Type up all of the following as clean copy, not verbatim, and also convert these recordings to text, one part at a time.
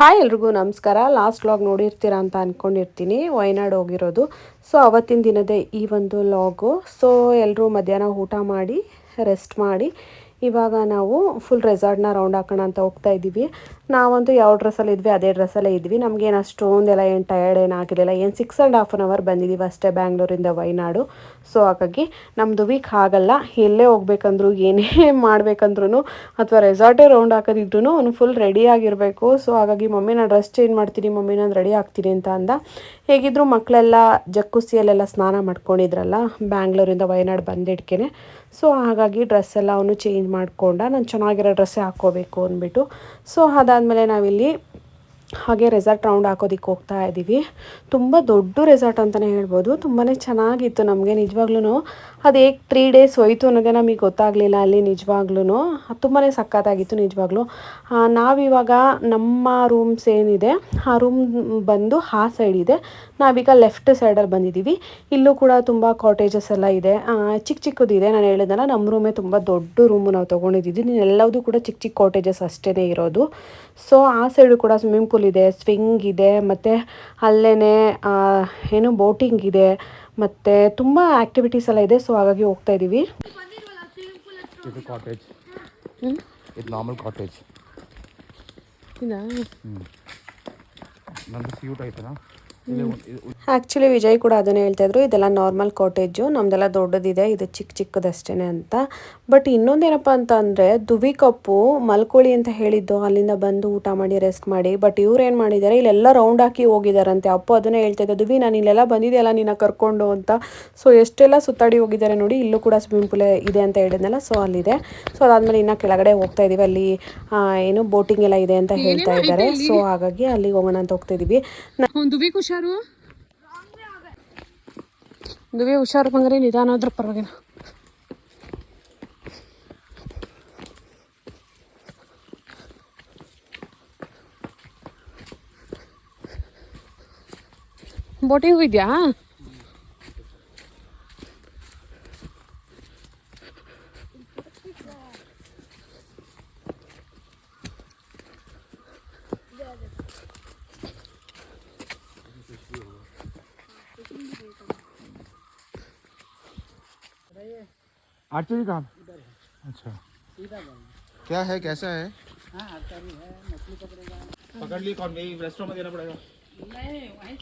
Hi ಎಲ್ರಿಗೂ ನಮಸ್ಕಾರ. Last vlog ನೋಡಿರ್ತೀರಾ ಅಂತ ಅಂದ್ಕೊಂಡಿರ್ತೀನಿ. ವಯನಾಡ್ ಹೋಗಿರೋದು. ಸೊ ಅವತ್ತಿನ ದಿನದೇ ಈ ಒಂದು ವ್ಲಾಗು. ಸೊ ಎಲ್ಲರೂ ಮಧ್ಯಾಹ್ನ ಊಟ ಮಾಡಿ ರೆಸ್ಟ್ ಮಾಡಿ ಇವಾಗ ನಾವು ಫುಲ್ ರೆಸಾರ್ಟ್ನ ರೌಂಡ್ ಹಾಕೋಣ ಅಂತ ಹೋಗ್ತಾ ಇದ್ದೀವಿ. ನಾವಂತೂ ಯಾವ ಡ್ರೆಸ್ಸಲ್ಲಿ ಇದ್ವಿ ಅದೇ ಡ್ರೆಸ್ಸಲ್ಲೇ ಇದ್ವಿ. ನಮಗೇನು ಅಷ್ಟೊಂದೆಲ್ಲ ಏನು ಟಯರ್ಡ್ ಏನಾಗಿರಲಿಲ್ಲ. ಏನು 6.5 hour ಬಂದಿದ್ದೀವಿ ಅಷ್ಟೇ ಬ್ಯಾಂಗ್ಳೂರಿಂದ ವಯನಾಡು. ಸೊ ಹಾಗಾಗಿ ನಮ್ಮದು ವೀಕ್ ಆಗಲ್ಲ. ಎಲ್ಲೇ ಹೋಗ್ಬೇಕಂದ್ರು ಏನೇ ಮಾಡ್ಬೇಕಂದ್ರೂ ಅಥವಾ ರೆಸಾರ್ಟೇ ರೌಂಡ್ ಹಾಕೋದಿದ್ರು ಅವನು ಫುಲ್ ರೆಡಿಯಾಗಿರಬೇಕು. ಸೊ ಹಾಗಾಗಿ ಮಮ್ಮಿ ನಾನು ಡ್ರೆಸ್ ಚೇಂಜ್ ಮಾಡ್ತೀನಿ, ಮಮ್ಮಿ ನಾನು ರೆಡಿ ಆಗ್ತೀನಿ ಅಂತ ಅಂದ. ಹೇಗಿದ್ರು ಮಕ್ಕಳೆಲ್ಲ ಜಕ್ಕುಸಿಯಲ್ಲೆಲ್ಲ ಸ್ನಾನ ಮಾಡ್ಕೊಂಡಿದ್ರಲ್ಲ ಬ್ಯಾಂಗ್ಳೂರಿಂದ ವಯನಾಡು ಬಂದಿಡ್ಕೆ. ಸೊ ಹಾಗಾಗಿ ಡ್ರೆಸ್ ಎಲ್ಲ ಅವನು ಚೇಂಜ್ ಮಾಡ್ಕೊಂಡ. ನಾನು ಚೆನ್ನಾಗಿರೋ ಡ್ರೆಸ್ಸೇ ಹಾಕ್ಕೋಬೇಕು ಅಂದ್ಬಿಟ್ಟು. ಸೊ ಅದಾದಮೇಲೆ ನಾವಿಲ್ಲಿ ಹಾಗೆ ರೆಸಾರ್ಟ್ ರೌಂಡ್ ಹಾಕೋದಕ್ಕೆ ಹೋಗ್ತಾ ಇದ್ದೀವಿ. ತುಂಬ ದೊಡ್ಡ ರೆಸಾರ್ಟ್ ಅಂತಲೇ ಹೇಳ್ಬೋದು. ತುಂಬಾ ಚೆನ್ನಾಗಿತ್ತು. ನಮಗೆ ನಿಜವಾಗ್ಲೂ ಅದು ಹೇಗೆ 3 days ಹೋಯಿತು ಅನ್ನೋದೇ ನಮಗೆ ಗೊತ್ತಾಗಲಿಲ್ಲ ಅಲ್ಲಿ. ನಿಜವಾಗ್ಲೂ ತುಂಬಾ ಸಖತ್ತಾಗಿತ್ತು ನಿಜವಾಗ್ಲೂ. ನಾವಿವಾಗ ನಮ್ಮ ರೂಮ್ಸ್ ಏನಿದೆ ಆ ರೂಮ್ ಬಂದು ಆ ಸೈಡ್ ಇದೆ. ನಾವೀಗ ಲೆಫ್ಟ್ ಸೈಡಲ್ಲಿ ಬಂದಿದ್ದೀವಿ. ಇಲ್ಲೂ ಕೂಡ ತುಂಬ ಕಾಟೇಜಸ್ ಎಲ್ಲ ಇದೆ. ಚಿಕ್ಕ ಚಿಕ್ಕದಿದೆ. ನಾನು ಹೇಳಿದ್ನಲ್ಲ ನಮ್ಮ ರೂಮೇ ತುಂಬ ದೊಡ್ಡ ರೂಮು ನಾವು ತೊಗೊಂಡಿದ್ದೀವಿ. ಎಲ್ಲದೂ ಕೂಡ ಚಿಕ್ಕ ಚಿಕ್ಕ ಕಾಟೇಜಸ್ ಅಷ್ಟೇ ಇರೋದು. ಸೊ ಆ ಸೈಡು ಕೂಡ ಸ್ವಿಮ್ಮಿಂಗ್ ಪೂಲ್ ಇದೆ, ಸ್ವಿಂಗ್ ಇದೆ, ಮತ್ತು ಅಲ್ಲೇ ಏನು ಬೋಟಿಂಗ್ ಇದೆ, ಮತ್ತು ತುಂಬ ಆ್ಯಕ್ಟಿವಿಟೀಸ್ ಎಲ್ಲ ಇದೆ. ಸೊ ಹಾಗಾಗಿ ಹೋಗ್ತಾ ಇದ್ದೀವಿ. ಇದು ಕಾಟೇಜ್, ಇದು ನಾರ್ಮಲ್ ಕಾಟೇಜ್. ನಂದು ಸ್ಯೂಟ್ ಆಯ್ತಲ್ಲ. ಆ್ಯಕ್ಚುಲಿ ವಿಜಯ್ ಕೂಡ ಅದನ್ನೇ ಹೇಳ್ತಾಯಿದ್ರು, ಇದೆಲ್ಲ ನಾರ್ಮಲ್ ಕಾಟೇಜು, ನಮ್ಮದೆಲ್ಲ ದೊಡ್ಡದಿದೆ, ಇದು ಚಿಕ್ಕ ಚಿಕ್ಕದಷ್ಟೇ ಅಂತ. ಬಟ್ ಇನ್ನೊಂದೇನಪ್ಪ ಅಂತ ಅಂದರೆ ದುವಿ ಕಪ್ಪು ಮಲ್ಕೊಳ್ಳಿ ಅಂತ ಹೇಳಿದ್ದು, ಅಲ್ಲಿಂದ ಬಂದು ಊಟ ಮಾಡಿ ರೆಸ್ಟ್ ಮಾಡಿ. ಬಟ್ ಇವ್ರು ಏನು ಮಾಡಿದ್ದಾರೆ, ಇಲ್ಲೆಲ್ಲ ರೌಂಡ್ ಹಾಕಿ ಹೋಗಿದ್ದಾರಂತೆ. ಅಪ್ಪು ಅದನ್ನೇ ಹೇಳ್ತಾಯಿದ್ದೆ, ದುವಿ ನಾನು ಇಲ್ಲೆಲ್ಲ ಬಂದಿದೆಯಲ್ಲ ನಿನ್ನ ಕರ್ಕೊಂಡು ಅಂತ. ಸೊ ಎಷ್ಟೆಲ್ಲ ಸುತ್ತಾಡಿ ಹೋಗಿದ್ದಾರೆ ನೋಡಿ. ಇಲ್ಲೂ ಕೂಡ ಸ್ವಿಮ್ಮಿಂಗ್ ಪೂಲ್ ಇದೆ ಅಂತ ಹೇಳಿದ್ನಲ್ಲ, ಸೊ ಅಲ್ಲಿದೆ. ಸೊ ಅದಾದಮೇಲೆ ಇನ್ನು ಕೆಳಗಡೆ ಹೋಗ್ತಾ ಇದ್ದೀವಿ. ಅಲ್ಲಿ ಏನು ಬೋಟಿಂಗ್ ಎಲ್ಲ ಇದೆ ಅಂತ ಹೇಳ್ತಾ ಇದ್ದಾರೆ. ಸೊ ಹಾಗಾಗಿ ಅಲ್ಲಿಗೆ ಹೋಗೋಣ ಅಂತ ಹೋಗ್ತಾ ಇದ್ದೀವಿ. ದುವಿಗೆ ಹುಷಾರು, ದುವಿ ಹುಷಾರು ಬಂದರೆ ನಿಧಾನ ಆದ್ರೂ ಪರವಾಗಿಲ್ಲ. ಬೋಟಿಂಗ್ ಇದೆಯಾ? आर्चरी कहाँ? अच्छा, क्या है, कैसा है? पकड़ ली कौन? नहीं, रेस्टोरेंट में देना पड़ेगा। नहीं, वहीं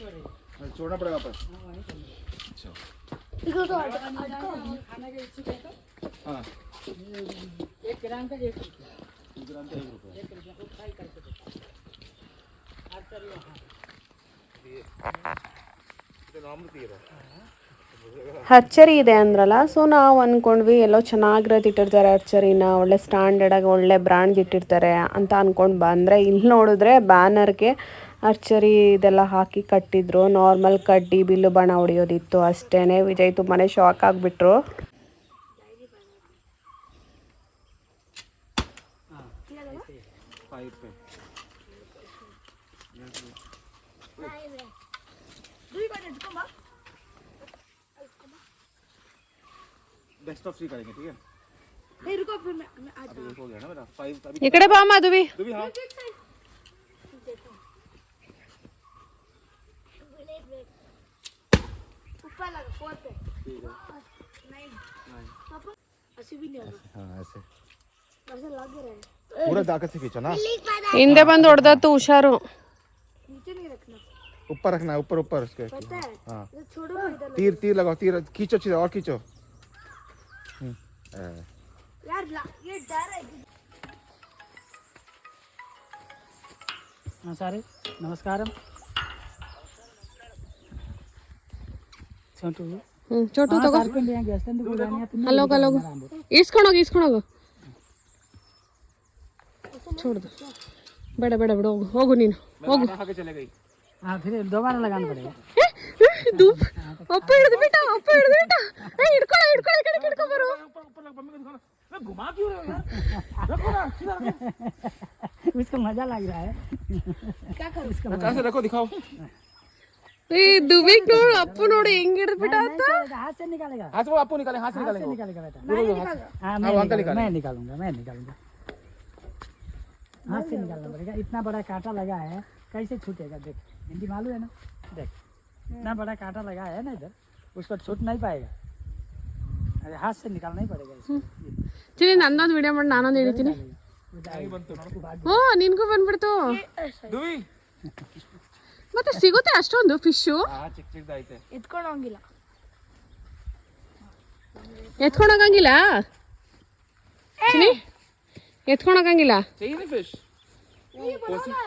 छोड़ना पड़ेगा पर। अच्छा, हाँ, 1 ग्राम का 1 रुपया, 1 ग्राम का 1 रुपया, 1 रुपया को फ्राई करके ये नाम तीर है। ಹರ್ಚರಿ ಇದೆ ಅಂದ್ರಲ್ಲ. ಸೊ ನಾವು ಅಂದ್ಕೊಂಡ್ವಿ ಎಲ್ಲೋ ಚೆನ್ನಾಗಿರೋದು ಇಟ್ಟಿರ್ತಾರೆ ಹರ್ಚರಿನ, ಒಳ್ಳೆ ಸ್ಟ್ಯಾಂಡರ್ಡಾಗಿ ಒಳ್ಳೆ ಬ್ರ್ಯಾಂಡ್ ಇಟ್ಟಿರ್ತಾರೆ ಅಂತ ಅಂದ್ಕೊಂಡು ಬಂದರೆ ಇಲ್ಲಿ ನೋಡಿದ್ರೆ ಬ್ಯಾನರ್ಗೆ ಹರ್ಚರಿ ಇದೆಲ್ಲ ಹಾಕಿ ಕಟ್ಟಿದ್ರು. ನಾರ್ಮಲ್ ಕಡ್ಡಿ ಬಿಲ್ಲು ಬಣ್ಣ ಹೊಡೆಯೋದಿತ್ತು ಅಷ್ಟೇ. ವಿಜಯ್ ತುಂಬಾ ಶಾಕ್ ಆಗಿಬಿಟ್ರು. बेस्ट ऑफ 3 करेंगे, ठीक है? नहीं रुको, फिर मैं अभी हो गया ना मेरा 5 अभी। ಈ ಕಡೆ ಬಾ ಅಮ್ಮ ದುವಿ. ದುವಿ हां, ऊपर लगा 4 पे। ठीक है। नहीं पापा ऐसे भी नहीं होगा। हां ऐसे ऐसे लग रहा है। पूरा दाकर से खींचो ना, ಹಿಂದೆ ಬಂದು ಹೊಡೆದತ್ತು, ಹುಷಾರು. नीचे नहीं रखना, ऊपर रखना है, ऊपर ऊपर उसके। पता है? हां, इधर छोड़ो ना, इधर तीर तीर लगाओ, तीर खींचो, अच्छे और खींचो। यार ये डर है। సారీ నమస్కారం. छोटू ಚೋಟು ತಗೋ, ಕಾರ್ಕೊಂಡು ಹೆಂಗೆ ಎಷ್ಟಂತ ಗುಡಾನಿ ಅಲ್ಲೋಗ ಅಲ್ಲೋಗ ಈಸ್ಕೊಂಡೋಗು ಈಸ್ಕೊಂಡೋಗು. छोड़ ಬೇಡ ಬೇಡ ಬಿಡು, ಹೋಗು ಹೋಗು ನೀನು ಹೋಗು. आगे चले गई। हां फिर दोबारा लगाना पड़ेगा। ಅಪ್ಪ ಹಿಡಿದು ಬಿಟ್ಟ, ಅಪ್ಪ ಹಿಡಿದು ಬಿಟ್ಟ. ಹಿಡ್ಕೊಳ್ಳೋ ಹಿಡ್ಕೊಳ್ಳೋ, ಈ ಕಡೆ ಹಿಡ್ಕೊ ಬರು. ऊपर ऊपर लग, मम्मी को दिखाना। मैं घुमा क्यों रहे हो यार? रखो ना, सीधा रखो। उसको मजा लग रहा है। क्या करूं? इसको कैसे रखो, दिखाओ। ಈ ದುವಿಗ್ ನೋಡು, ಅಪ್ಪು ನೋಡು ಹೆಂಗ್ ಹಿಡಿದು ಬಿಟ್ಟ ಅಂತ. हाथ से निकालेगा, हाथ से वो आपको निकाले, हाथ से निकालेंगे। निकालेगा बेटा। हाँ, हाँ वो अंकल निकालेंगे। मैं निकालूंगा, मैं निकालूंगा। हाथ से निकालना पड़ेगा। इतना बड़ा कांटा लगा है, कैसे छूटेगा? देख, हिंदी मालूम है ना? देख, इतना बड़ा कांटा लगा है ना इधर, उसको छूट नहीं पाएगा। अरे हाथ से निकालना ही पड़ेगा इसको। ಚಿನಿ ನಂದೊಂದು ವಿಡಿಯೋ ಮಾಡಿ ನಾನೊಂದು ಹಿಡಿತೀನಿ. ಓ ನಿನ್ಗೂ ಬಂದ್ಬಿಡ್ತು. ದುವಿ ಮತ್ತೆ ಸಿಗುತ್ತೆ ಅಷ್ಟೊಂದು ಫಿಶು? ಚಿಕ್ಕ ಚಿಕ್ಕದೈತೆ. ಎತ್ಕೊಂಡು ಹೋಗಿಲ್ಲ. ಎತ್ಕೊಂಡೋಗಂಗಿಲ್ಲ ಚಿನಿ, ಎತ್ಕೊಂಡೋಗಂಗಿಲ್ಲ. चाहिए फिश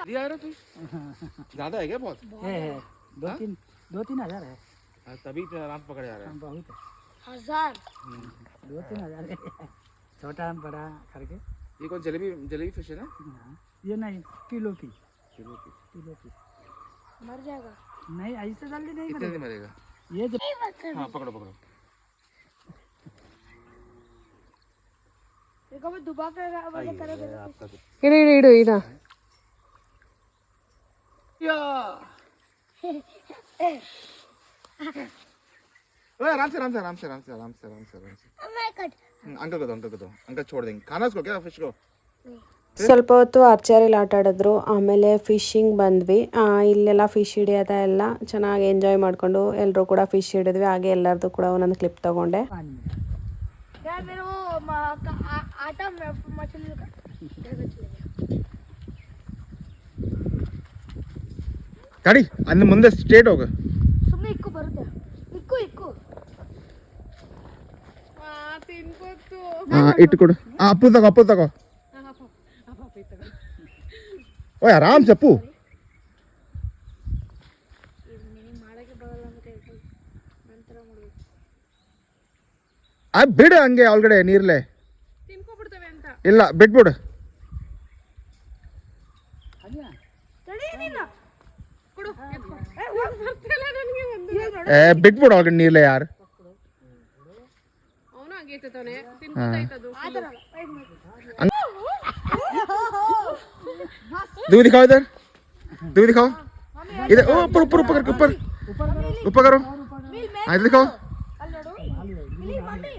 दिया है फिश ज्यादा है क्या? बहुत है, 2-3 हज़ार है। तभी तो आराम से पकड़े जा रहे हैं. बहुत है, 1000 2-3 हज़ार है। छोटा बड़ा करके। ये कौन जलेबी फिश है ना? हाँ, ये नहीं, किलो की। मर जाएगा. नहीं, ऐसे जल्दी नहीं कितने दिन मरेगा? ये जो हाँ पकड़ो पकड़ो. देखो मैं दुबा कर वाले करोगे तो आपका तो ಇಡು ಇಡು ಇಡು ಇದ. ओए आराम से मैं कट. अंकल को दो अंकल छोड़ देंगे. खाना उसको क्या फिश को? ಸ್ವಲ್ಪ ಹೊತ್ತು ಆರ್ಚರಿಲಿ ಆಟ ಆಡಿದ್ರು. ಆಮೇಲೆ ಫಿಶಿಂಗ್ ಬಂದ್ವಿ. ಇಲ್ಲೆಲ್ಲ ಫಿಶ್ ಹಿಡಿಯೋದ ಎಲ್ಲ ಚೆನ್ನಾಗಿ ಎಂಜಾಯ್ ಮಾಡಿಕೊಂಡು ಎಲ್ಲರೂ ಕೂಡ ಫಿಶ್ ಹಿಡಿದ್ವಿ. ಹಾಗೆ ಎಲ್ಲರದು ಕೂಡ ಒಂದೊಂದು ಕ್ಲಿಪ್ ತಗೊಂಡೆ. पानी में। यार मेरे वो आटा मछली का ಗಾಡಿ ಅಂದ ಮುಂದೆ ಸ್ಟ್ರೇಟ್ ಹೋಗು. ಸುಮ್ಮನೆ ಇಕ್ಕು ಬರುತ್ತೆ. ಇಕ್ಕು ಇಟ್ಟು ಕೊಡು. ಅಪ್ಪು ತಗೋ. ಓಯ್ ಆರಾಮ್ से ಅಪ್ಪು. ಮಾಡಕ್ಕೆ ಬರಲ್ಲ ಅಂತ ಹೇಳ್ತಾರೆ. ನಂತರ ಮಾಡ್ಬೇಕು. ಬಿಡು ಹಂಗೆ ಒಳಗಡೆ ನೀರ್ಲೆ ತಿನ್ಕೊಬಿಡ್ತವೆ ಅಂತ. ಇಲ್ಲ ಬಿಟ್ಬಿಡು. आलिया, ತಡಿ ಏನಿಲ್ಲ. ಕೊಡು. ಬರ್ತಿಲ್ಲ ನನಗೆ ಒಂದು. ಬಿಟ್ಬಿಡು ಒಳಗಡೆ ನೀರ್ಲೆ ಯಾರು. ಅವನು ಹಂಗೆ ಎತ್ತತಾನೆ ತಿನ್ಕೊತಾಯ್ತದು. ಆ ಥರ ಅಲ್ಲ. wait ಮಾಡಿ. दूध दिखाओ इधर इधर. ओ ऊपर करो. हाँ इधर दिखाओ. ಅಲ್ಲಿ ನೋಡು. ಇಲ್ಲಿ ಮಾಡಿ.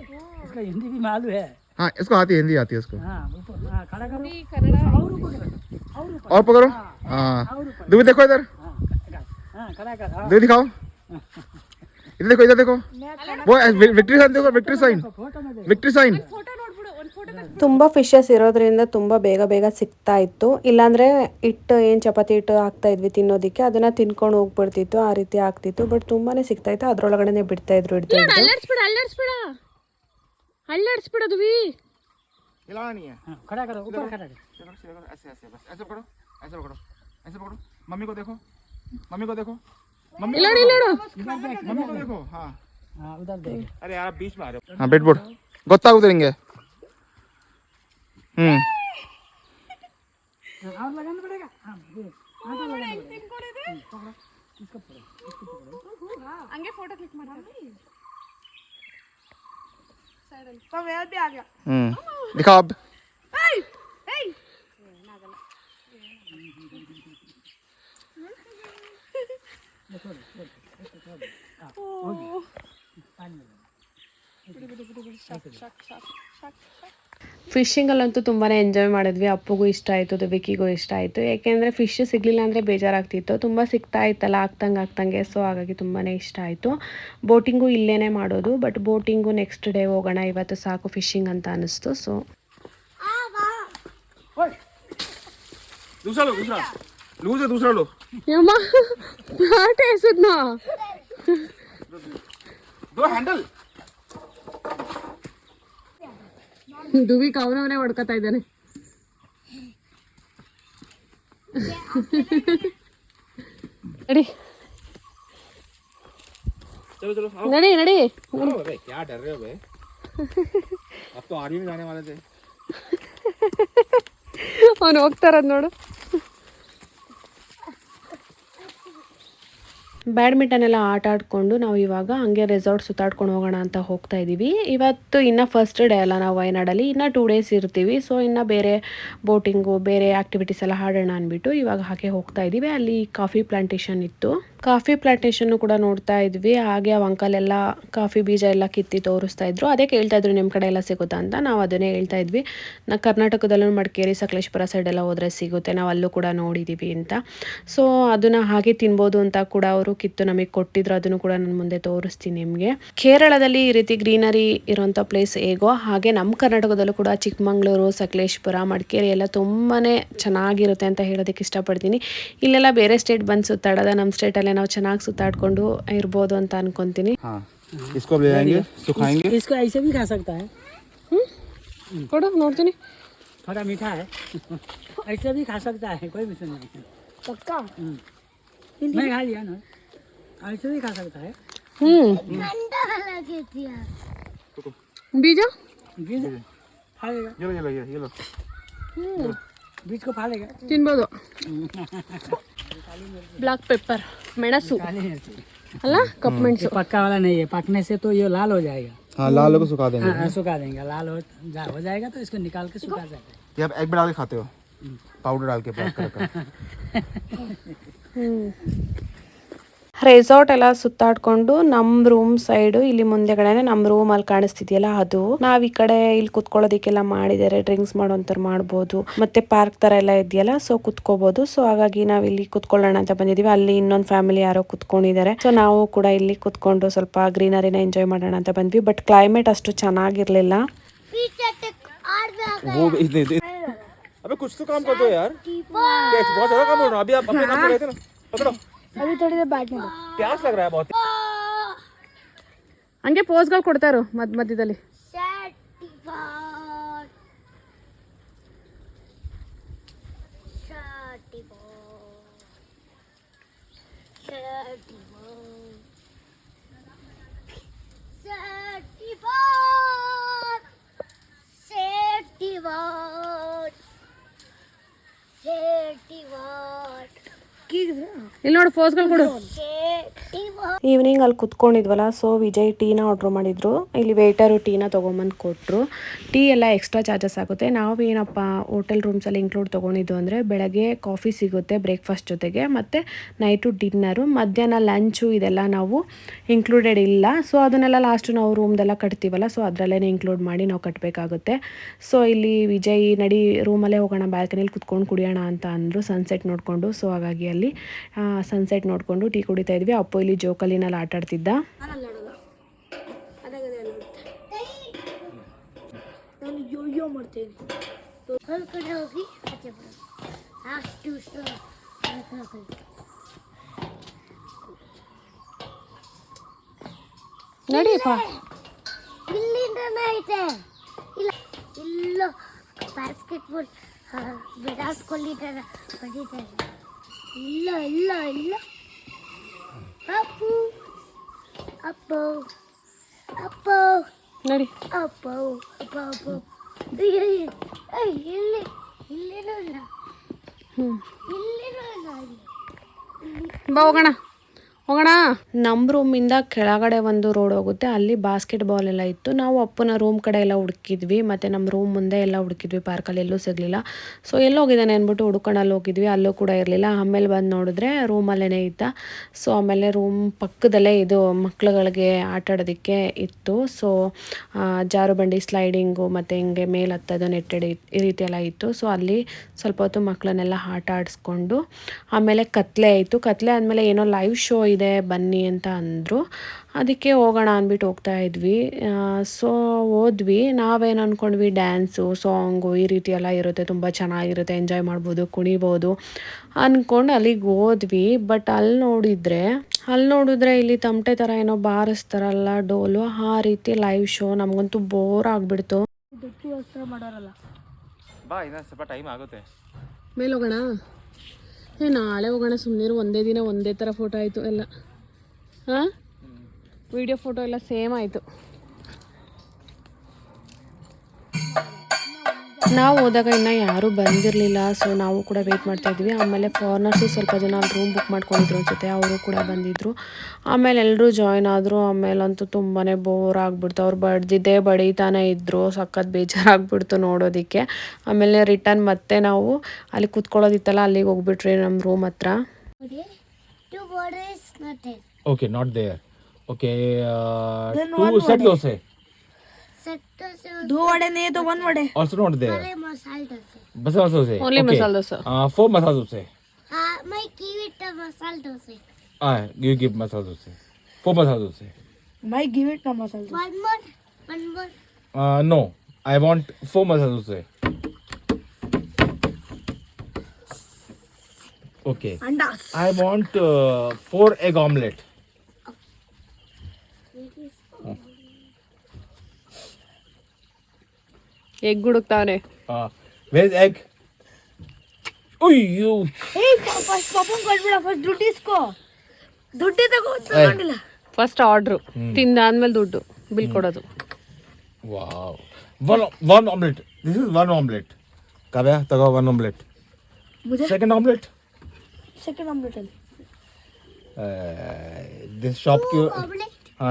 इसका हिंदी भी मालूम है। हाँ इसको हिंदी आती है उसको. हाँ, ऊपर, हाँ, खड़ा करो। ಕನ್ನಡ और ऊपर करो, और ऊपर। और पकड़ो. हाँ दूध देखो इधर. हाँ, खड़ा कर। हाँ, दूध दिखाओ. इधर देखो. वो विक्ट्री साइन देखो. फोटो में देख। Victory sign. ಫೋಟೋ ನೋಡ್ಬಿಡು. ಒಂದು ಫೋಟೋ ತುಂಬ ಫಿಶಸ್ ಇರೋದ್ರಿಂದ ತುಂಬ ಬೇಗ ಸಿಗ್ತಾ ಇತ್ತು. ಇಲ್ಲಾಂದರೆ ಹಿಟ್ಟು ಏನು ಚಪಾತಿ ಹಿಟ್ಟು ಹಾಕ್ತಾ ಇದ್ವಿ ತಿನ್ನೋದಕ್ಕೆ, ಅದನ್ನು ತಿನ್ಕೊಂಡು ಹೋಗ್ಬಿಡ್ತಿತ್ತು, ಆ ರೀತಿ ಆಗ್ತಿತ್ತು. ಬಟ್ ತುಂಬಾ ಸಿಗ್ತಾ ಇತ್ತು, ಅದರೊಳಗಡೆ ಬಿಡ್ತಾಯಿದ್ರು ಹಿಡ್ದು. ಅಲ್ಲಾಡ್ಸ್ಬಿಡೋದು. हिलाना नहीं है. हाँ, खड़ा करो, ऊपर खड़ा करो। ऐसे बस ऐसे पकड़ो. मम्मी को देखो. मम्मी को देखो. मम्मी को देखो. हाँ हाँ, उधर देख। अरे यार बीच में आ रहे हो. हाँ बेटबोर्ड ಗೊತ್ತಾಗುತ್ತೆ ನಿಂಗೆ. और लगाना पड़ेगा। हाँ, देख, आटा लगाना पड़ेगा। इसको पकड़ो। ಹಂಗೆ ಫೋಟೋ ಕ್ಲಿಕ್ ಮಾಡ್ತೀನಿ. तो मेरा भी आ गया. दिखाओ अब. ಫಿಶಿಂಗಲ್ಲಂತೂ ತುಂಬಾ ಎಂಜಾಯ್ ಮಾಡಿದ್ವಿ. ಅಪ್ಪಗೂ ಇಷ್ಟ ಆಯಿತು, ವಿಕಿಗೂ ಇಷ್ಟ ಆಯಿತು. ಯಾಕೆಂದರೆ ಫಿಶ್ ಸಿಗಲಿಲ್ಲ ಅಂದರೆ ಬೇಜಾರಾಗ್ತಿತ್ತು, ತುಂಬ ಸಿಗ್ತಾ ಇತ್ತಲ್ಲ ಆಗ್ತಂಗೆ. ಸೊ ಹಾಗಾಗಿ ತುಂಬಾ ಇಷ್ಟ ಆಯಿತು. ಬೋಟಿಂಗು ಇಲ್ಲೇ ಮಾಡೋದು, ಬಟ್ ಬೋಟಿಂಗು ನೆಕ್ಸ್ಟ್ ಡೇ ಹೋಗೋಣ, ಇವತ್ತು ಸಾಕು ಫಿಶಿಂಗ್ ಅಂತ ಅನ್ನಿಸ್ತು. ಸೊ दूसरा लो. ಯಮ್ಮ ಪ್ಲಾಟ್ ಎಸದ್ನಾ दो हैंडल. ದುವಿಕ್ ಅವನವನೇ ಹೊಡ್ಕೊತಾ ಇದ್ದಾನೆ. ನಡಿ चलो ನಡಿ. अबे क्या डर रहे हो बे? अब तो आर्मी में जाने वाले थे. ಅವನು ಹೋಗ್ತಾರದ್ ನೋಡು. ಬ್ಯಾಡ್ಮಿಂಟನ್ ಎಲ್ಲ ಆಟ ಆಡಿಕೊಂಡು ನಾವು ಇವಾಗ ಹಂಗೆ ರೆಸಾರ್ಟ್ ಸುತ್ತಾಡ್ಕೊಂಡು ಹೋಗೋಣ ಅಂತ ಹೋಗ್ತಾ ಇದ್ದೀವಿ. ಇವತ್ತು ಇನ್ನು ಫಸ್ಟ್ ಡೇ ಅಲ್ಲ ನಾವು ವಯನಾಡಲ್ಲಿ, ಇನ್ನು 2 ಡೇಸ್ ಇರ್ತೀವಿ. ಸೊ ಇನ್ನು ಬೇರೆ ಬೋಟಿಂಗು ಬೇರೆ ಆ್ಯಕ್ಟಿವಿಟೀಸ್ ಎಲ್ಲ ಆಡೋಣ ಅಂದ್ಬಿಟ್ಟು ಇವಾಗ ಹಾಗೆ ಹೋಗ್ತಾ ಇದ್ದೀವಿ. ಅಲ್ಲಿ ಕಾಫಿ ಪ್ಲಾಂಟೇಶನ್ ಇತ್ತು, ಕಾಫಿ ಪ್ಲಾಂಟೇಶನ್ನು ಕೂಡ ನೋಡ್ತಾ ಇದ್ವಿ. ಹಾಗೆ ಆ ಅಂಕಲ್ ಎಲ್ಲ ಕಾಫಿ ಬೀಜ ಎಲ್ಲ ಕಿತ್ತಿ ತೋರಿಸ್ತಾ ಇದ್ರು. ಅದೇ ಕೇಳ್ತಾ ಇದ್ರು ನಿಮ್ಮ ಕಡೆ ಎಲ್ಲ ಸಿಗುತ್ತಾ ಅಂತ. ನಾವು ಅದನ್ನೇ ಹೇಳ್ತಾ ಇದ್ವಿ. ಕರ್ನಾಟಕದಲ್ಲೂ ಮಡಿಕೇರಿ ಸಕಲೇಶ್ಪುರ ಸೈಡ್ ಎಲ್ಲ ಹೋದರೆ ಸಿಗುತ್ತೆ, ನಾವು ಅಲ್ಲೂ ಕೂಡ ನೋಡಿದ್ದೀವಿ ಅಂತ. ಸೊ ಅದನ್ನು ಹಾಗೆ ತಿನ್ಬೋದು ಅಂತ ಕೂಡ ಅವರು ಕಿತ್ತು ನಮಗೆ ಕೊಟ್ಟಿದ್ರು. ಅದನ್ನು ಕೂಡ ನಾನು ಮುಂದೆ ತೋರಿಸ್ತೀನಿ ನಿಮಗೆ. ಕೇರಳದಲ್ಲಿ ಈ ರೀತಿ ಗ್ರೀನರಿ ಇರೋಂಥ ಪ್ಲೇಸ್ ಹೇಗೋ ಹಾಗೆ ನಮ್ಮ ಕರ್ನಾಟಕದಲ್ಲೂ ಕೂಡ ಚಿಕ್ಕಮಂಗ್ಳೂರು, ಸಕಲೇಶ್ಪುರ, ಮಡಿಕೇರಿ ಎಲ್ಲ ತುಂಬಾ ಚೆನ್ನಾಗಿರುತ್ತೆ ಅಂತ ಹೇಳೋದಕ್ಕೆ ಇಷ್ಟಪಡ್ತೀನಿ. ಇಲ್ಲೆಲ್ಲ ಬೇರೆ ಸ್ಟೇಟ್ ಬಂದು ಸುತ್ತಾಡೋದ, ನಮ್ಮ ಸ್ಟೇಟಲ್ಲೇ ನಾವು ಚೆನ್ನಾಗಿ ಸುತ್ತಾಡ್ಕೊಂಡು ಇರ್ಬೋದು ಅಂತ ಅನ್ಕೊಂತೀನಿ. इसको ले जाएंगे, सुखाएंगे. इसको ऐसे भी खा सकता है, ಕೊಡು ನೋಡ್ತೀನಿ. थोड़ा मीठा है. ऐसे भी खा सकता है, कोई मिशन नहीं. पक्का मैं खा लिया ना, ऐसे भी खा सकता है. ठंडा लगे दिया ಬೀಜ बीज खा लेगा, ये लो. बीज को खा लेगा. ತಿನ್ಬೋದು. ಬ್ಲಾಕ್ ಪೆಪ್ಪರ್, ಮೆಣಸು काली मिर्ची ಅಲ್ಲ, ಕಪ್ಪು ಮೆಣಸು. पक्का वाला नहीं है, पकने से तो ये लाल हो जाएगा. हाँ, लाल को सुखा देंगे. हाँ, सुखा देंगे. लाल हो जाएगा तो इसको निकाल के सुखा सकते हैं. ये आप एग में डाल के खाते हो, पाउडर डाल के black कलर का. ರೆಸಾರ್ಟ್ ಎಲ್ಲ ಸುತ್ತಾಡ್ಕೊಂಡು ನಮ್ಮ ರೂಮ್ ಸೈಡು, ಇಲ್ಲಿ ಮುಂದೆಗಡೆನೆ ನಮ್ಮ ರೂಮಲ್ಲಿ ಕಾಣಿಸ್ತಿದೆಯಲ್ಲ ಅದು, ನಾವು ಈ ಕಡೆ ಇಲ್ಲಿ ಕುತ್ಕೊಳ್ಳೋದಕ್ಕೆಲ್ಲ ಮಾಡಿದ್ದಾರೆ. ಡ್ರಿಂಕ್ಸ್ ಮಾಡೋಂಥವ್ರು ಮಾಡ್ಬೋದು, ಮತ್ತೆ ಪಾರ್ಕ್ ಥರ ಎಲ್ಲ ಇದೆಯಲ್ಲ, ಸೊ ಕುತ್ಕೋಬೋದು. ಸೊ ಹಾಗಾಗಿ ನಾವು ಇಲ್ಲಿ ಕುತ್ಕೊಳ್ಳೋಣ ಅಂತ ಬಂದಿದ್ದೀವಿ. ಅಲ್ಲಿ ಇನ್ನೊಂದು ಫ್ಯಾಮಿಲಿ ಯಾರೋ ಕುತ್ಕೊಂಡಿದ್ದಾರೆ. ಸೊ ನಾವು ಕೂಡ ಇಲ್ಲಿ ಕುತ್ಕೊಂಡು ಸ್ವಲ್ಪ ಗ್ರೀನರಿನ ಎಂಜಾಯ್ ಮಾಡೋಣ ಅಂತ ಬಂದ್ವಿ. ಬಟ್ ಕ್ಲೈಮೇಟ್ ಅಷ್ಟು ಚೆನ್ನಾಗಿರ್ಲಿಲ್ಲ. वो अबे कुछ तो काम कर दो यार, क्या बहुत ज्यादा काम हो रहा है. अभी आप अपने काम कर रहे थे ना, पकड़ो. अभी थोड़ी देर बैठने दो. प्यास लग रहा है बहुत. ಹಂಗೆ ಪೋಸ್ಗಳು ಕೊಡ್ತಾರು ಮಧ್ಯದಲ್ಲಿ. ಇಲ್ಲಿ ನೋಡು ಪೋಸ್ಗಳು ಕೊಡು. ಈವ್ನಿಂಗ್ ಅಲ್ಲಿ ಕುತ್ಕೊಂಡಿದ್ವಲ್ಲ, ಸೊ ವಿಜಯ್ ಟೀನ ಆರ್ಡ್ರ್ ಮಾಡಿದ್ರು. ಇಲ್ಲಿ ವೇಟರು ಟೀನ ತೊಗೊಂಬಂದು ಕೊಟ್ಟರು. ಟೀ ಎಲ್ಲ ಎಕ್ಸ್ಟ್ರಾ ಚಾರ್ಜಸ್ ಆಗುತ್ತೆ. ನಾವು ಏನಪ್ಪ ಹೋಟೆಲ್ ರೂಮ್ಸಲ್ಲಿ ಇನ್ಕ್ಲೂಡ್ ತೊಗೊಂಡಿದ್ದು ಅಂದರೆ ಬೆಳಗ್ಗೆ ಕಾಫಿ ಸಿಗುತ್ತೆ ಬ್ರೇಕ್ಫಾಸ್ಟ್ ಜೊತೆಗೆ, ಮತ್ತು ನೈಟು ಡಿನ್ನರು, ಮಧ್ಯಾಹ್ನ ಲಂಚು ಇದೆಲ್ಲ ನಾವು ಇನ್ಕ್ಲೂಡೆಡ್ ಇಲ್ಲ. ಸೊ ಅದನ್ನೆಲ್ಲ ಲಾಸ್ಟು ನಾವು ರೂಮ್ದೆಲ್ಲ ಕಟ್ತೀವಲ್ಲ, ಸೊ ಅದರಲ್ಲೇ ಇನ್ಕ್ಲೂಡ್ ಮಾಡಿ ನಾವು ಕಟ್ಟಬೇಕಾಗುತ್ತೆ. ಸೊ ಇಲ್ಲಿ ವಿಜಯ್ ನಡಿ ರೂಮಲ್ಲೇ ಹೋಗೋಣ, ಬ್ಯಾಲ್ಕನಿಲಿ ಕುತ್ಕೊಂಡು ಕುಡಿಯೋಣ ಅಂತ ಅಂದರು ಸನ್ಸೆಟ್ ನೋಡಿಕೊಂಡು. ಸೊ ಹಾಗಾಗಿ ಅಲ್ಲಿ ಸನ್ಸೆಟ್ ನೋಡಿಕೊಂಡು ಟೀ ಕುಡಿತಾ ಇದ್ವಿ. ಅಪ್ಪು ಇಲ್ಲಿ ಜೋಕಾಲಿನಲ್ಲಿ ಆಟ ಆಡ್ತಿದ್ದ. ನಾನು ಯೋಯೋ ಮಾಡ್ತೇನೆ. ಹೊರಗಡೆ ಹೋಗಿ ಆಚೆ ಬರೋದು ಅಷ್ಟು ನಡಿಯಪ್ಪ. ಇಲ್ಲಿಂದನೇ ಐತೆ. ಇಲ್ಲ ಇಲ್ಲೋ ಬಾಸ್ಕೆಟ್ಬಾಲ್ ಬಿಡಾಸ್ಕೊಂಡಿದ್ದಾರೆ, ಹೊಡಿತಾರೆ. ಇಲ್ಲ ಇಲ್ಲ ಇಲ್ಲ. ಅಪ್ಪು ಅಪ್ಪು ಅಪ್ಪು ನಡಿ. ಅಪ್ಪು ಅಪ್ಪ ಅಪ್ಪು. ಇಲ್ಲಿ ಇಲ್ಲಿನೂ ಇಲ್ಲ, ಇಲ್ಲಿನೂ ಇಲ್ಲ. ಬಾ ಹೋಗೋಣ ಹೋಗೋಣ. ನಮ್ಮ ರೂಮಿಂದ ಕೆಳಗಡೆ ಒಂದು ರೋಡ್ ಹೋಗುತ್ತೆ, ಅಲ್ಲಿ ಬಾಸ್ಕೆಟ್ ಬಾಲ್ ಎಲ್ಲ ಇತ್ತು. ನಾವು ಅಪ್ಪನ ರೂಮ್ ಕಡೆ ಎಲ್ಲ ಹುಡುಕಿದ್ವಿ, ಮತ್ತು ನಮ್ಮ ರೂಮ್ ಮುಂದೆ ಎಲ್ಲ ಹುಡುಕಿದ್ವಿ, ಪಾರ್ಕಲ್ಲಿ ಎಲ್ಲೂ ಸಿಗಲಿಲ್ಲ. ಸೊ ಎಲ್ಲೋಗಿದ್ದಾನೆ ಅಂದ್ಬಿಟ್ಟು ಹುಡ್ಕೊಂಡಲ್ಲಿ ಹೋಗಿದ್ವಿ, ಅಲ್ಲೂ ಕೂಡ ಇರಲಿಲ್ಲ. ಆಮೇಲೆ ಬಂದು ನೋಡಿದ್ರೆ ರೂಮಲ್ಲೇ ಇದ್ದ. ಸೊ ಆಮೇಲೆ ರೂಮ್ ಪಕ್ಕದಲ್ಲೇ ಇದು ಮಕ್ಳುಗಳಿಗೆ ಆಟ ಆಡೋದಕ್ಕೆ ಇತ್ತು. ಸೊ ಜಾರುಬಂಡಿ, ಸ್ಲೈಡಿಂಗು, ಮತ್ತು ಹಿಂಗೆ ಮೇಲೆ ಹತ್ತೋದು, ನೆಟ್ಟೆಡ್ ಈ ರೀತಿ ಎಲ್ಲ ಇತ್ತು. ಸೊ ಅಲ್ಲಿ ಸ್ವಲ್ಪ ಹೊತ್ತು ಮಕ್ಕಳನ್ನೆಲ್ಲ ಆಟ ಆಡಿಸ್ಕೊಂಡು ಆಮೇಲೆ ಕತ್ಲೆ ಆಯಿತು. ಕತ್ಲೆ ಆದಮೇಲೆ ಏನೋ ಲೈವ್ ಶೋ ಇದೆ ಬನ್ನಿ ಅಂತ ಅಂದರು. ಅದಕ್ಕೆ ಹೋಗೋಣ ಅಂದ್ಬಿಟ್ಟು ಹೋಗ್ತಾ ಇದ್ವಿ. ಸೊ ಹೋದ್ವಿ. ನಾವೇನು ಅಂದ್ಕೊಂಡ್ವಿ, ಡ್ಯಾನ್ಸು, ಸಾಂಗು ಈ ರೀತಿ ಎಲ್ಲ ಇರುತ್ತೆ, ತುಂಬ ಚೆನ್ನಾಗಿರುತ್ತೆ, ಎಂಜಾಯ್ ಮಾಡ್ಬೋದು, ಕುಣಿಬೋದು ಅಂದ್ಕೊಂಡು ಅಲ್ಲಿಗೆ ಹೋದ್ವಿ. ಬಟ್ ಅಲ್ಲಿ ನೋಡಿದ್ರೆ ಇಲ್ಲಿ ತಮಟೆ ಥರ ಏನೋ ಬಾರಿಸ್ತಾರಲ್ಲ ಡೋಲು, ಆ ರೀತಿ ಲೈವ್ ಶೋ. ನಮಗಂತೂ ಬೋರ್ ಆಗಿಬಿಡ್ತು. ದೊಡ್ಡ ವಸ್ತ್ರ ಮಾಡೋರಲ್ಲ. ಬಾ, ಇನ್ನ ಸ್ವಲ್ಪ ಟೈಮ್ ಆಗುತ್ತೆ. ಮೇಲೆ ಹೋಗೋಣ. ನಾಳೆ ಹೋಗೋಣ, ಸುಮ್ಮನೆ ಒಂದೇ ದಿನ ಒಂದೇ ಥರ ಫೋಟೋ ಆಯಿತು ಎಲ್ಲ. ಹಾಂ, ವಿಡಿಯೋ ಫೋಟೋ ಎಲ್ಲ ಸೇಮ್ ಆಯಿತು. ನಾವು ಹೋದಾಗ ಇನ್ನೂ ಯಾರೂ ಬಂದಿರಲಿಲ್ಲ. ಸೊ ನಾವು ಕೂಡ ವೆಯ್ಟ್ ಮಾಡ್ತಾಯಿದ್ವಿ. ಆಮೇಲೆ ಫಾರಿನರ್ಸು ಸ್ವಲ್ಪ ಜನ ಅಲ್ಲಿ ರೂಮ್ ಬುಕ್ ಮಾಡ್ಕೊಂಡಿದ್ರು ಅನ್ಸುತ್ತೆ, ಅವರು ಕೂಡ ಬಂದಿದ್ದರು. ಆಮೇಲೆ ಎಲ್ಲರೂ ಜಾಯ್ನ್ ಆದರು. ಆಮೇಲಂತೂ ತುಂಬಾ ಬೋರ್ ಆಗಿಬಿಡ್ತು. ಅವ್ರು ಬಡಿತಾನೆ ಇದ್ದರು, ಸಖತ್ ಬೇಜಾರಾಗ್ಬಿಡ್ತು ನೋಡೋದಕ್ಕೆ. ಆಮೇಲೆ ರಿಟರ್ನ್ ಮತ್ತೆ ನಾವು ಅಲ್ಲಿ ಕೂತ್ಕೊಳ್ಳೋದಿತ್ತಲ್ಲ, ಅಲ್ಲಿಗೆ ಹೋಗ್ಬಿಟ್ರಿ ನಮ್ಮ ರೂಮ್ ಹತ್ರ. Two water is not there. Okay, not there. Okay, Then two one set vada. dosa. Set dosa. दो वड़े नहीं है तो one वड़े. Also not there. अरे masala dosa. Masala dosa. Only okay. masala dosa. 4 masala dosa. मैं give it a masala dosa. You give masala dosa. 4 masala dosa. मैं give it a masala dosa. One more. No, I want 4 masala dosa. Okay. Andas. I want 4 egg omelette. Egg ಹುಡುಕ್ತಾವ್ರೆ. Where's egg? Oh, you. Hey, first ಪಾಪನ್ ಕೊಡ್ಬಿಡ first ದುಡ್ಡು ಇಸ್ಕೋ. ದುಡ್ಡು ತಗೊಂಡಿಲ್ಲ. First order ತಿಂದಾದ್ಮೇಲೆ ದುಡ್ಡು bill ಕೊಡೋದು. Wow. One omelette. This is one omelette. Kavya, taga one omelette. मुझे Second omelette. सेकंड ऑमलेट है. This shop की.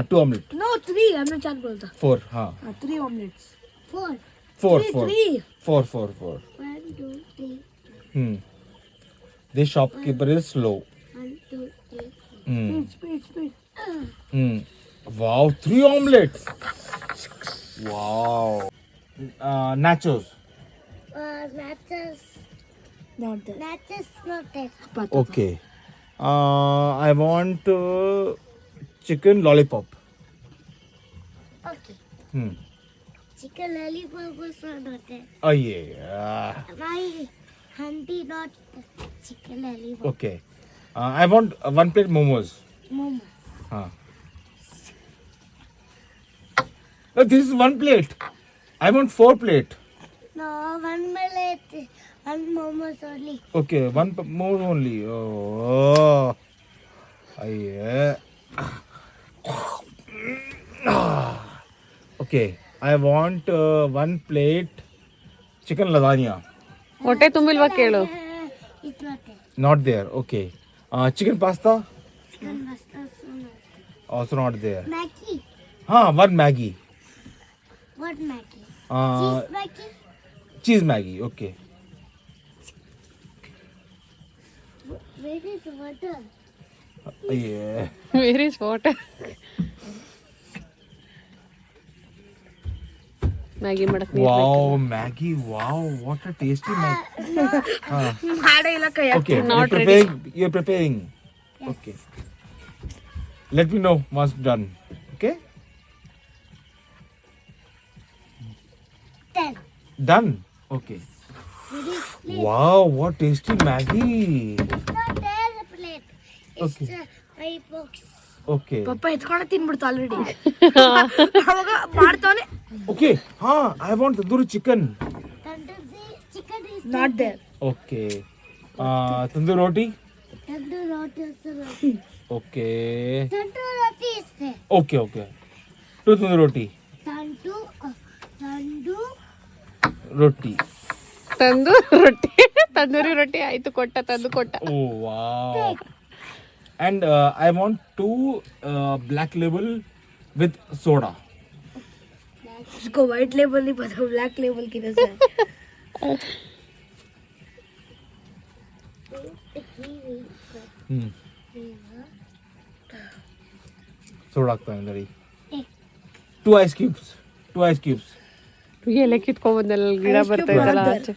Two omelette. No, 3. हमने 4 बोला था. 4. हाँ. 3 omelets. 4. 4. 3. 4. 1, 2, 3. This shopkeeper is slow. 1, 2, 3. Speed. Wow, 3 omelets. Wow. Nachos. Nachos. Not there. Nachos not there. Okay. I want chicken lollipop. Okay. Chicken lollipop was not there. Oh yeah. My handy not chicken lollipop. Okay. I want 1 plate momos. Momo. This is 1 plate. I want 4 plate. No, 1 plate. 1 momos only. Okay, 1 more only. Oh, yeah. Okay, I want 1 plate chicken lasagna. ಹೊಟ್ಟೆ ತುಂಬಿಲ್ವಾ ಕೇಳು. It's not there. Not there. Okay. Chicken pasta. Chicken pasta also not. Also not there. Maggie. 1 Maggie. What Maggie? Uh, Cheese Maggie? cheese Maggie. Okay. Where is water? Yeah. Where is water. Maggi ಮಾಡಕ್ Wow, Maggie. Wow, what a tasty Maggie. Okay, Not you're preparing. Okay. Let me know once done. Okay. 10. Done. Okay. Wow, what tasty Maggie. It's not there the plate. It's Okay. my box. Okay. ಪಪ್ಪ ಎತ್ಕೊಂಡು ತಿನ್ಬಿಡ್ತು already. ಅವಾಗ ಮಾಡ್ತಾನೆ. Okay. I want tandoori chicken. Tandoori chicken is not there. Okay. Tandoori roti. Tandoori roti also not. Okay. Tandoori roti is there. Okay. 2 tandoori roti. Roti. Tandoori ರೊಟ್ಟಿ ಆಯ್ತು ಕೊಟ್ಟ. Oh wow. And I want 2 black label with soda. उसको white label नहीं पता, black label की तरह soda ಹಾಕ್ತಾ ಇದ್ದೀನಿ. 2 ice cubes. ಎಲೆ ಕಿತ್ಕೊಂಡ್ಬಂದಲ್ಲ ಗಿಡ ಬರ್ತಾ ಇದ್ದಲ್ಲ ಆಚೆ.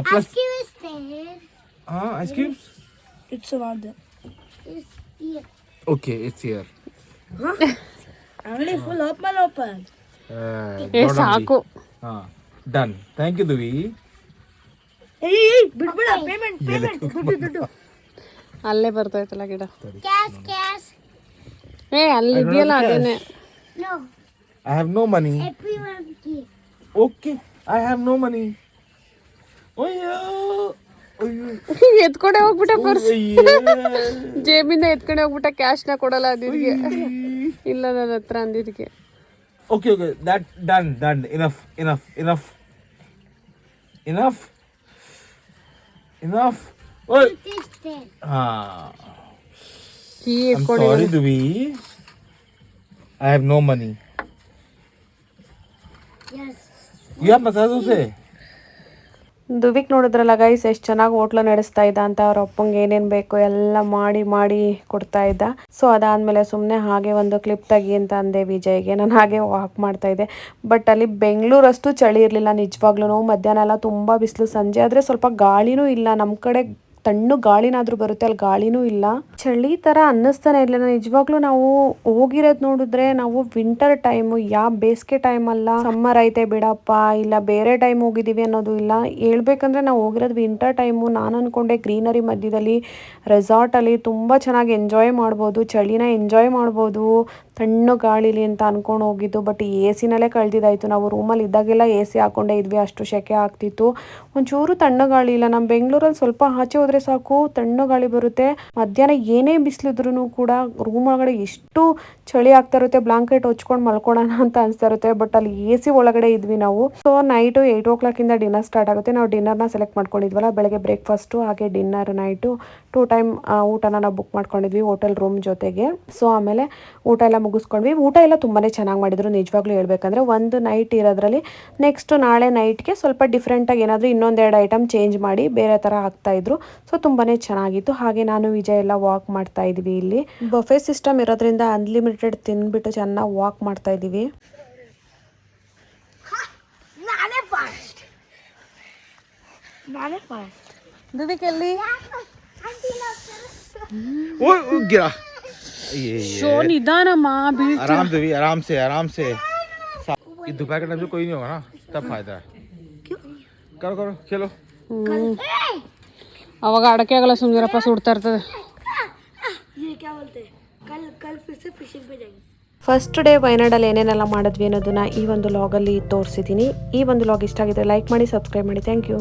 Plus is there. ice cubes. It's not there. It's here. Okay, it's here. Only full open. ಸಾಕು. Done. Thank you, Duvi. Hey, ಬಿಡ್ಬೇಡ ಪೇಮೆಂಟ್ ದುಡ್ಡು. ಅಲ್ಲೇ ಬರ್ತೈತಲ್ಲ ಗಿಡ. Cash. ಅಲ್ಲಿ ಇದೆಯಲ್ಲ ಅದೇನೆ. No. I have no money. Everyone give. Okay, I have no money. Oh yeah. ಎತ್ಕೊಂಡೆ ಹೋಗ್ಬಿಟ್ಟ purse. ಜೇಬಿಂದ ಎತ್ಕೊಂಡೆ ಹೋಗ್ಬಿಟ್ಟ, ಕ್ಯಾಶ್ನ ಕೊಡಲ್ಲ ಅದಿದ್ಗೆ. ಇಲ್ಲ ನನ್ನ ಹತ್ರ ಅಂದಿದ್ಗೆ. Okay. That done. Enough. Oh. It is there. I'm sorry, Duvi. I have no money. Yes. You have masala dosa? ದುವಿಕ್ ನೋಡಿದ್ರಲ್ಲ guys ಎಷ್ಟು ಚೆನ್ನಾಗಿ hotel ನಡೆಸ್ತಾ ಇದ್ದ ಅಂತ. ಅವ್ರ ಅಪ್ಪಂಗೆ ಏನೇನು ಬೇಕು ಎಲ್ಲ ಮಾಡಿ ಕೊಡ್ತಾ ಇದ್ದ. ಸೊ ಅದಾದಮೇಲೆ ಸುಮ್ಮನೆ ಹಾಗೆ ಒಂದು ಕ್ಲಿಪ್ ತೆಗಿ ಅಂತ ಅಂದೆ ವಿಜಯ್ಗೆ. ನಾನು ಹಾಗೆ ವಾಕ್ ಮಾಡ್ತಾ ಇದ್ದೆ. ಬಟ್ ಅಲ್ಲಿ ಬೆಂಗಳೂರಷ್ಟು ಚಳಿ ಇರಲಿಲ್ಲ ನಿಜವಾಗ್ಲೂ. ಮಧ್ಯಾಹ್ನ ಎಲ್ಲ ತುಂಬ ಬಿಸಿಲು, ಸಂಜೆ ಆದರೆ ಸ್ವಲ್ಪ ಗಾಳಿನೂ ಇಲ್ಲ. ನಮ್ಮ ಕಡೆ ತಣ್ಣು ಗಾಳಿನಾದರೂ ಬರುತ್ತೆ, ಅಲ್ಲಿ ಗಾಳಿನೂ ಇಲ್ಲ. ಚಳಿ ಥರ ಅನ್ನಿಸ್ತಾನೆ ಇರಲಿಲ್ಲ ನಿಜವಾಗ್ಲೂ. ನಾವು ಹೋಗಿರೋದು ನೋಡಿದ್ರೆ ನಾವು ವಿಂಟರ್ ಟೈಮು, ಯಾವ ಬೇಸಿಗೆ ಟೈಮ್ ಅಲ್ಲ, ಸಮ್ಮರ್ ಐತೆ ಬಿಡಪ್ಪ ಇಲ್ಲ ಬೇರೆ ಟೈಮ್ ಹೋಗಿದ್ದೀವಿ ಅನ್ನೋದು ಇಲ್ಲ. ಹೇಳ್ಬೇಕಂದ್ರೆ ನಾವು ಹೋಗಿರೋದು ವಿಂಟರ್ ಟೈಮು. ನಾನು ಅಂದ್ಕೊಂಡೆ ಗ್ರೀನರಿ ಮಧ್ಯದಲ್ಲಿ ರೆಸಾರ್ಟಲ್ಲಿ ತುಂಬ ಚೆನ್ನಾಗಿ ಎಂಜಾಯ್ ಮಾಡ್ಬೋದು, ಚಳಿನ ಎಂಜಾಯ್ ಮಾಡ್ಬೋದು ತಣ್ಣು ಗಾಳಿಲಿ ಅಂತ ಅಂದ್ಕೊಂಡು ಹೋಗಿದ್ದು. ಬಟ್ ಎ ಸಿನಲ್ಲೇ ಕಳೆದಿದ್ದಾಯಿತು. ನಾವು ರೂಮಲ್ಲಿ ಇದ್ದಾಗೆಲ್ಲ ಎ ಸಿ ಹಾಕ್ಕೊಂಡೇ ಇದ್ವಿ, ಅಷ್ಟು ಸೆಕೆ ಆಗ್ತಿತ್ತು. ಒಂಚೂರು ತಣ್ಣು ಗಾಳಿ ಇಲ್ಲ. ನಮ್ಮ ಬೆಂಗಳೂರಲ್ಲಿ ಸ್ವಲ್ಪ ಆಚೆ ಹೋದರೆ ಸಾಕು ತಣ್ಣು ಗಾಳಿ ಬರುತ್ತೆ. ಮಧ್ಯಾಹ್ನ ಏನೇ ಬಿಸಿಲಿದ್ರೂ ಕೂಡ ರೂಮ್ ಒಳಗಡೆ ಎಷ್ಟು ಚಳಿ ಆಗ್ತಾ ಇರುತ್ತೆ, ಬ್ಲಾಂಕೆಟ್ ಹೊಚ್ಕೊಂಡು ಮಲ್ಕೊಳ್ಳೋಣ ಅಂತ ಅನಿಸ್ತಾ ಇರುತ್ತೆ. ಬಟ್ ಅಲ್ಲಿ ಎ ಸಿ ಒಳಗಡೆ ಇದ್ವಿ ನಾವು. So night 8 o'clock dinner start ಆಗುತ್ತೆ. ನಾವು ಡಿನ್ನರ್ನ ಸೆಲೆಕ್ಟ್ ಮಾಡ್ಕೊಂಡಿದ್ವಲ್ಲ, ಬೆಳಗ್ಗೆ ಬ್ರೇಕ್ಫಾಸ್ಟು ಹಾಗೆ ಡಿನ್ನರ್, ನೈಟು 2 ಟೈಮ್ ಊಟನ ನಾವು ಬುಕ್ ಮಾಡ್ಕೊಂಡಿದ್ವಿ ಹೋಟೆಲ್ ರೂಮ್ ಜೊತೆಗೆ. ಸೊ ಆಮೇಲೆ ಊಟ ಎಲ್ಲ ಮುಗಿಸ್ಕೊಂಡ್ವಿ. ಊಟ ಎಲ್ಲ ತುಂಬಾ ಚೆನ್ನಾಗಿ ಮಾಡಿದ್ರು ನಿಜವಾಗ್ಲೂ ಹೇಳ್ಬೇಕಂದ್ರೆ. ಒಂದು ನೈಟ್ ಇರೋದ್ರಲ್ಲಿ ನೆಕ್ಸ್ಟ್ ನಾಳೆ ನೈಟ್ಗೆ ಸ್ವಲ್ಪ ಡಿಫ್ರೆಂಟಾಗಿ ಏನಾದರೂ ಇನ್ನೊಂದೆರಡು ಐಟಮ್ ಚೇಂಜ್ ಮಾಡಿ ಬೇರೆ ಥರ ಹಾಕ್ತಾಯಿದ್ರು. ಸೊ ತುಂಬಾ ಚೆನ್ನಾಗಿತ್ತು. ಹಾಗೆ ನಾನು ವಿಜಯ್ ಎಲ್ಲ ವಾಕ್ ಮಾಡ್ತಾ ಇದ್ವಿ. ಇಲ್ಲಿ ಬಫೆ ಸಿಸ್ಟಮ್ ಇರೋದ್ರಿಂದ ಅನ್ಲಿಮಿಟೆಡ್ ತಿಂದ್ಬಿಟ್ಟು ಚೆನ್ನಾಗಿ ವಾಕ್ ಮಾಡ್ತಾ ಇದ್ದೀವಿ. ನಾನೇ ಫಾಸ್ಟ್. ದುವಿಕೆಲ್ಲಿ वो गिरा ಶೋ ನಿಧಾನಮ್ಮ आराम से भी आराम से ये दोपहर के टाइम से कोई नहीं होगा ना, तब फायदा है. करो खेलो. ಅವಾಗ ಅಡಕೆ ಆಗಲ್ಲ, ಸುಮ್ಮನಿರಪ್ಪ ಸುಡ್ತಾ ಇರ್ತದೆ. ये क्या बोलते हैं, कल फिर से फिशिंग पे जाएंगे. ಫಸ್ಟ್ ಡೇ ವಯನಾಡಲ್ಲಿ ಏನೇನೆಲ್ಲ ಮಾಡಿದ್ವಿ ಅನ್ನೋದನ್ನ ಈ ಒಂದು ಲಾಗಲ್ಲಿ ತೋರಿಸಿದ್ದೀನಿ. ಈ ಒಂದು ಲಾಗ್ ಇಷ್ಟ ಆಗಿದ್ರೆ ಲೈಕ್ ಮಾಡಿ, ಸಬ್ಸ್ಕ್ರೈಬ್ ಮಾಡಿ. Thank you.